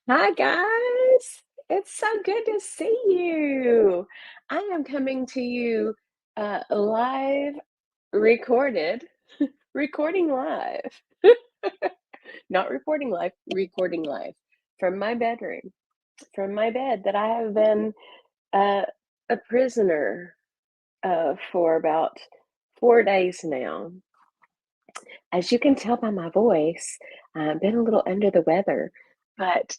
Hi, guys. It's so good to see you. I am coming to you live, recorded, recording live. Not reporting live, recording live from my bedroom, from my bed that I have been uh, a prisoner for about 4 days now. As you can tell by my voice, I've been a little under the weather, but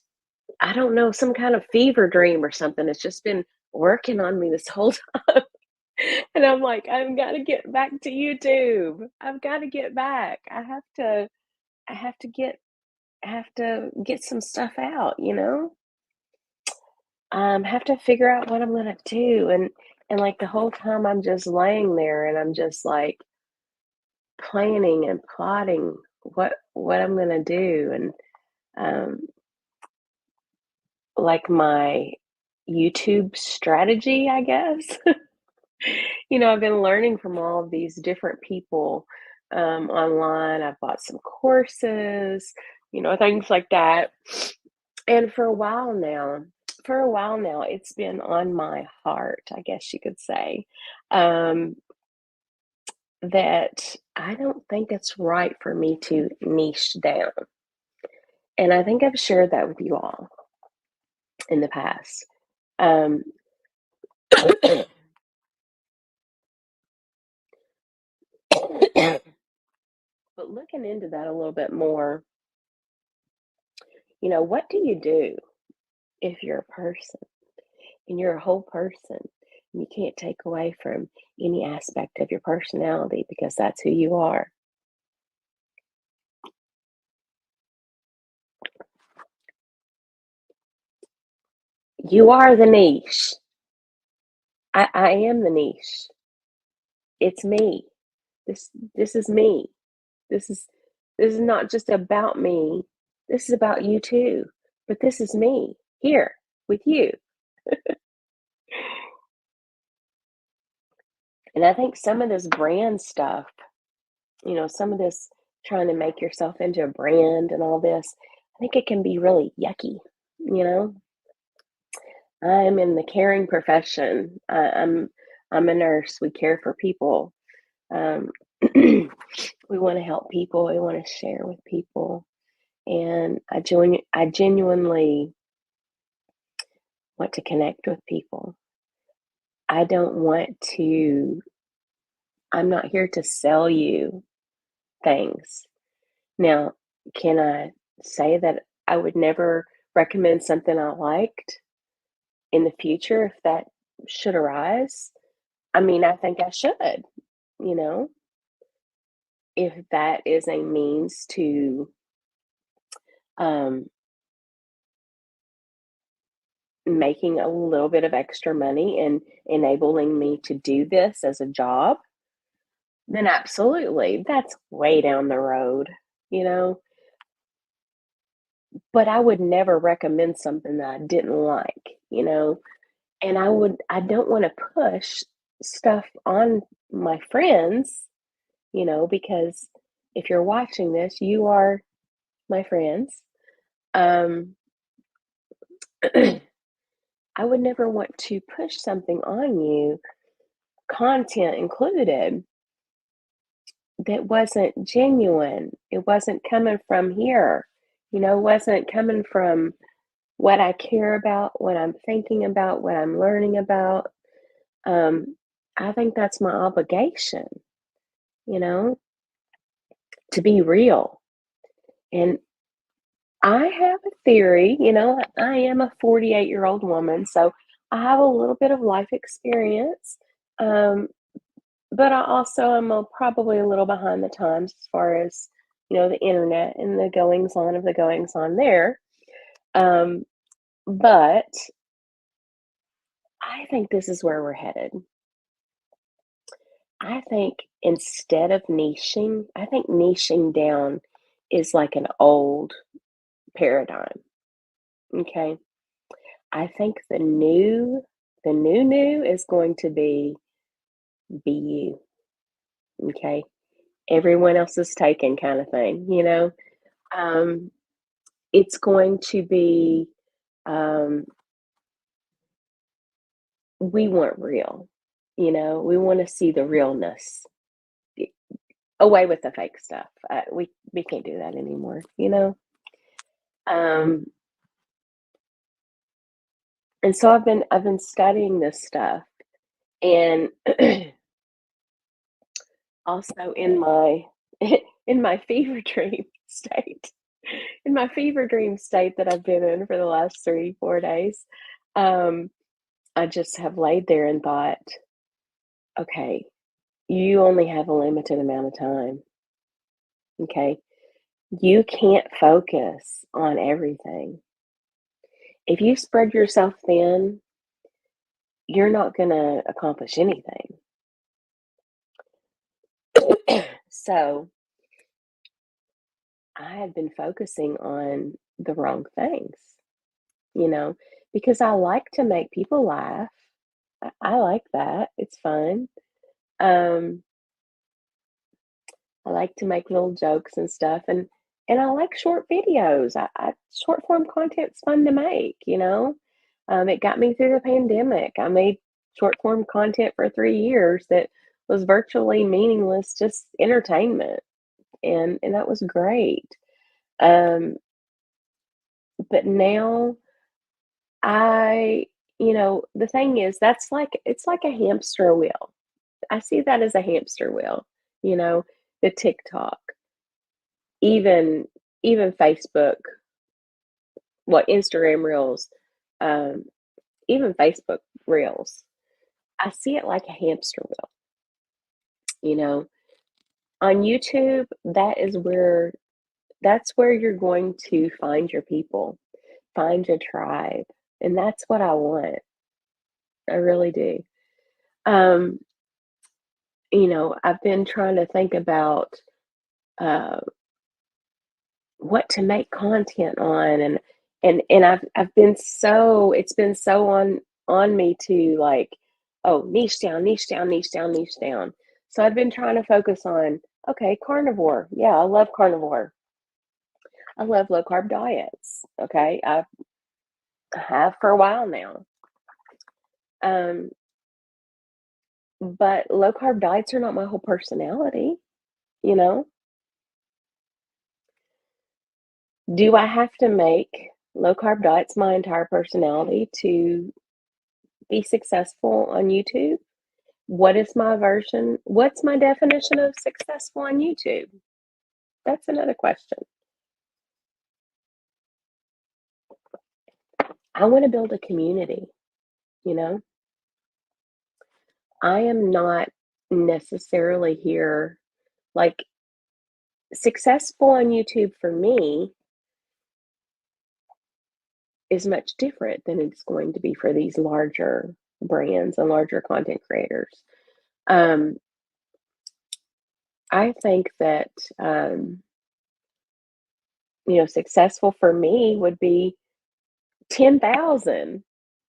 I don't know, some kind of fever dream or something. It's just been working on me this whole time. And I'm like, I've got to get back to YouTube. I've got to get back. I have to get I have to get some stuff out, you know? Have to figure out what I'm gonna do. And like the whole time I'm just laying there and I'm just like planning and plotting what I'm gonna do. And um like my YouTube strategy, I guess. I've been learning from all of these different people online. I've bought some courses, things like that. And for a while now, it's been on my heart, I guess you could say, um, that I don't think it's right for me to niche down. And I think I've shared that with you all in the past. Um, but looking into that a little bit more, what do you do if you're a person and you're a whole person and you can't take away from any aspect of your personality because that's who you are? You are the niche. I am the niche. It's me. This is me. This is this is not just about me. This is about you too. But this is me here with you. And I think some of this brand stuff, some of this trying to make yourself into a brand and all this, I think it can be really yucky, you know? I'm in the caring profession. I'm a nurse. We care for people. Um, we want to help people. We want to share with people, and I genuinely want to connect with people. I don't want to. I'm not here to sell you things. Now, can I say that I would never recommend something I liked in the future if that should arise? I mean, I think I should, you know, if that is a means to um, making a little bit of extra money and enabling me to do this as a job, then absolutely, that's way down the road, you know. But I would never recommend something that I didn't like, and I don't want to push stuff on my friends, because if you're watching this, you are my friends. Um, I would never want to push something on you, content included, that wasn't genuine. It wasn't coming from here, wasn't coming from what I care about, what I'm thinking about, what I'm learning about. Um, I think that's my obligation, you know, to be real. And I have a theory, I am a 48-year-old woman, so I have a little bit of life experience. Um, but I also am probably a little behind the times as far as, the internet and the goings on of the goings on there. Um, but I think this is where we're headed. I think instead of niching, I think niching down is like an old paradigm. Okay. I think the new is going to be you. Okay. Everyone else is taken kind of thing. Um, it's going to be Um, we want real, we want to see the realness. Y- Away with the fake stuff. We can't do that anymore. Um, and so I've been studying this stuff, and also in my in my fever dream state, in my fever dream state that I've been in for the last 3, 4 days, um, I just have laid there and thought, okay, you only have a limited amount of time. Okay. You can't focus on everything. If you spread yourself thin, you're not going to accomplish anything. So I had been focusing on the wrong things, you know, because I like to make people laugh. I like that. It's fun. Um, I like to make little jokes and stuff, and I like short videos. Short form content's fun to make. It got me through the pandemic. I made short form content for 3 years that was virtually meaningless, just entertainment, and that was great. Um, but now the thing is, it's like a hamster wheel. I see that as a hamster wheel, you know, the TikTok, even even Facebook, what Instagram Reels, um, even Facebook Reels. I see it like a hamster wheel, you know. On YouTube, that's where you're going to find your people, find your tribe, and that's what I want. I really do. Um, I've been trying to think about uh, what to make content on, and I've been so it's been so on me to, like, oh, niche down, niche down, niche down, niche down. So I've been trying to focus on, okay, carnivore. Yeah, I love carnivore. I love low carb diets. Okay, I have for a while now. Um, but low carb diets are not my whole personality. You know, do I have to make low carb diets my entire personality to be successful on YouTube? What's my definition of successful on YouTube? That's another question. I want to build a community, you know? I am not necessarily here, like, successful on YouTube for me is much different than it's going to be for these larger brands and larger content creators. Um, I think that, um, successful for me would be 10,000,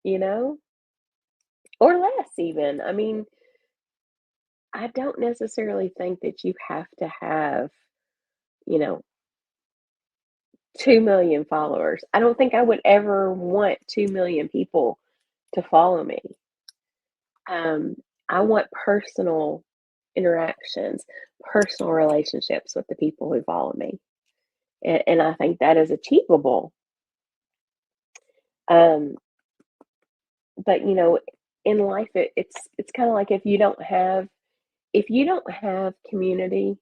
you know, or less even. I mean, I don't necessarily think that you have to have, you know, 2 million followers. I don't think I would ever want 2 million people to follow me. Um, I want personal interactions, personal relationships with the people who follow me. And I think that is achievable. Um, but in life, it's kind of like, if you don't have community,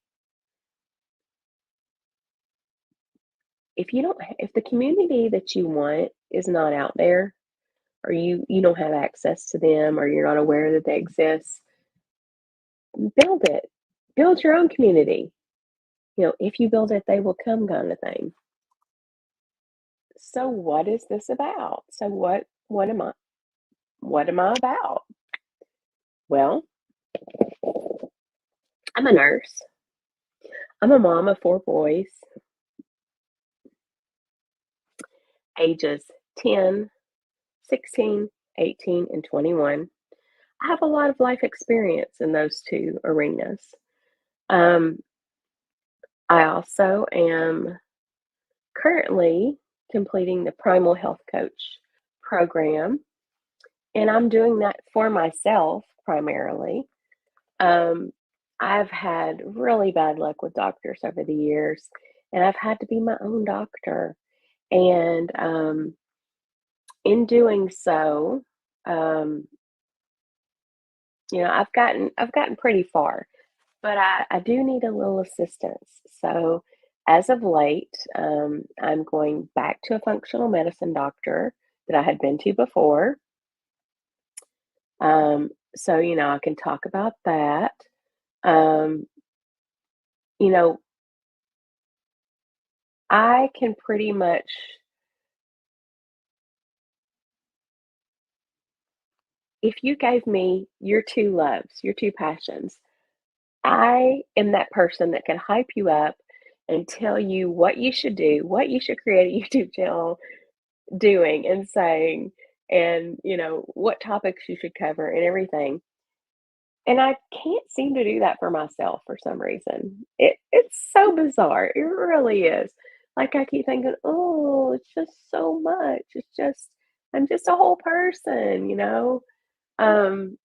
if the community that you want is not out there, or you don't have access to them, or you're not aware that they exist, build it. Build your own community. If you build it, they will come, kind of thing. So what is this about? So what am I about? Well, I'm a nurse. I'm a mom of 4 boys, ages 10, 16, 18, and 21. I have a lot of life experience in those two arenas. Um, I also am currently completing the Primal Health Coach program, and I'm doing that for myself primarily. Um, I've had really bad luck with doctors over the years, and I've had to be my own doctor. And in doing so, um, I've gotten pretty far, but I do need a little assistance. So as of late, I'm going back to a functional medicine doctor that I had been to before. So I can talk about that. Um, you know, I can pretty much, if you gave me your two loves, your two passions, I am that person that can hype you up and tell you what you should do, what you should create a YouTube channel doing and saying, and what topics you should cover and everything. And I can't seem to do that for myself for some reason. It's so bizarre. It really is. Like I keep thinking, oh, it's just so much. I'm just a whole person. Um,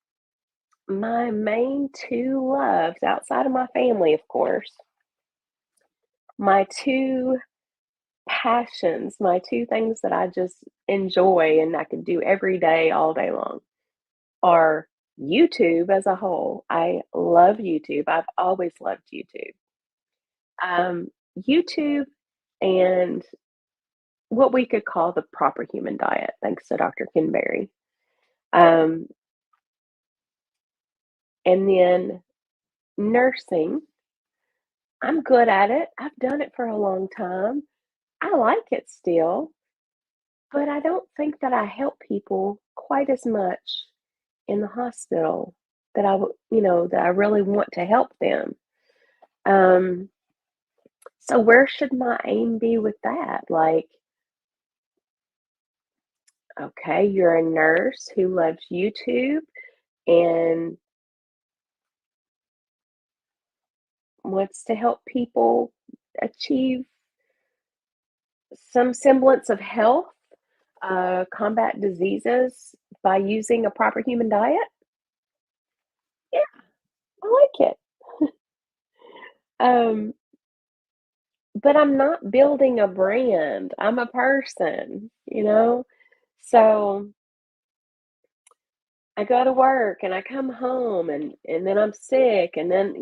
my main two loves outside of my family, of course, my two passions, my two things that I just enjoy and I can do every day, all day long, are YouTube as a whole. I love YouTube. I've always loved YouTube. Um, YouTube and what we could call the proper human diet, thanks to Dr. Ken Berry. Um, and then nursing. I'm good at it. I've done it for a long time. I like it still, but I don't think that I help people quite as much in the hospital that I really want to help them. Um, so where should my aim be with that? Like, okay, you're a nurse who loves YouTube and wants to help people achieve some semblance of health, combat diseases by using a proper human diet. Yeah, I like it. Um, but I'm not building a brand. I'm a person. So I go to work and I come home and then I'm sick and then,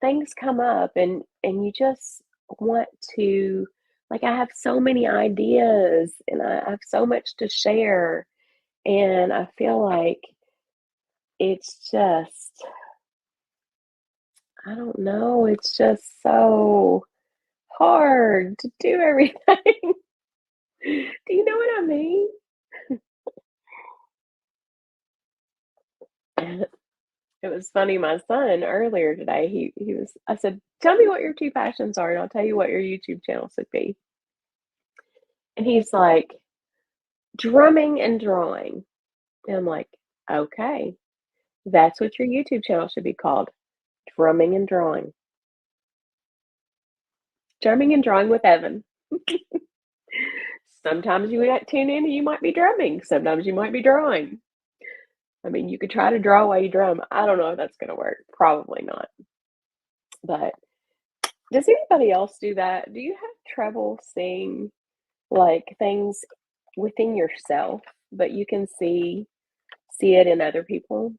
things come up and you just want to, like, I have so many ideas and I have so much to share and I feel like it's just, I don't know, it's just so hard to do everything. Do you know what I mean? It was funny, my son earlier today, I said, "Tell me what your 2 passions are, and I'll tell you what your YouTube channel should be." And he's like, "Drumming and drawing." And I'm like, "Okay, that's what your YouTube channel should be called, Drumming and Drawing. Drumming and Drawing with Evan." Sometimes you might tune in and you might be drumming, sometimes you might be drawing. I mean, you could try to draw while you drum. I don't know if that's gonna work, probably not, but does anybody else do that? Do you have trouble seeing, like, things within yourself, but you can see it in other people?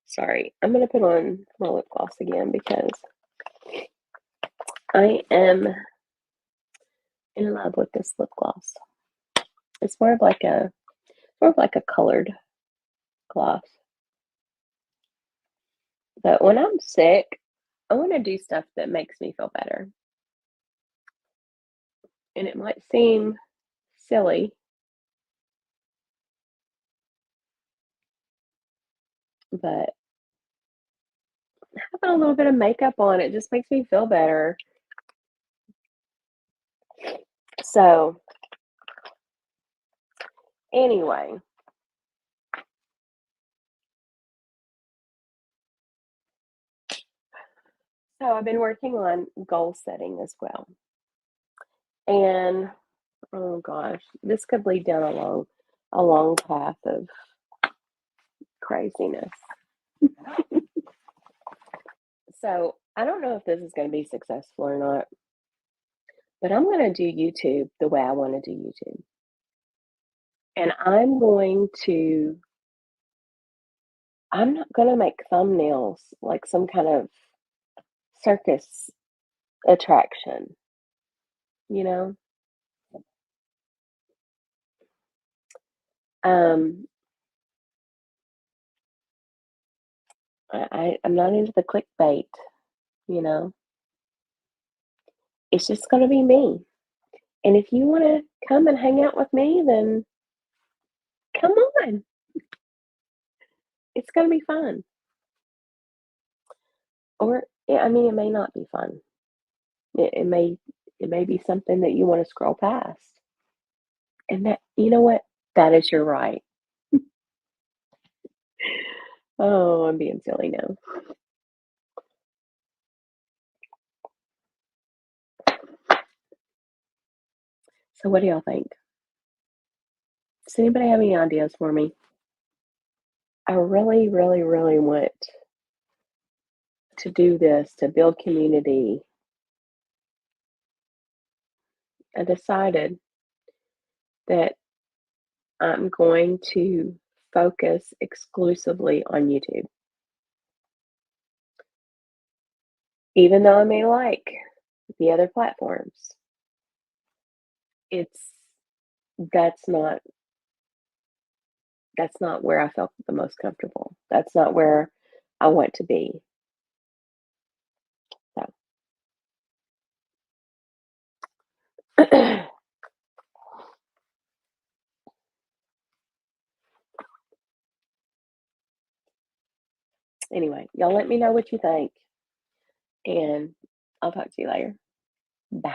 Sorry, I'm gonna put on my lip gloss again because I am in love with this lip gloss. It's more of like a colored gloss. But when I'm sick, I want to do stuff that makes me feel better. And it might seem silly, but having a little bit of makeup on it just makes me feel better. So, anyway, so I've been working on goal setting as well. And Oh gosh, this could lead down a long path of craziness. So, I don't know if this is gonna be successful or not, but I'm gonna do YouTube the way I wanna do YouTube. And I'm not gonna make thumbnails like some kind of circus attraction, you know? Um, I'm not into the clickbait, you know? It's just gonna be me. And if you wanna come and hang out with me, then come on. It's gonna be fun. Or, yeah, I mean, it may not be fun. It may be something that you wanna scroll past. And that you know what? That is your right. Oh, I'm being silly now. So what do y'all think? Does anybody have any ideas for me? I really, really, really want to do this to build community. I decided that I'm going to focus exclusively on YouTube. Even though I may like the other platforms, it's that's not that's not where I felt the most comfortable. That's not where I want to be. So anyway, y'all let me know what you think, and I'll talk to you later. Bye.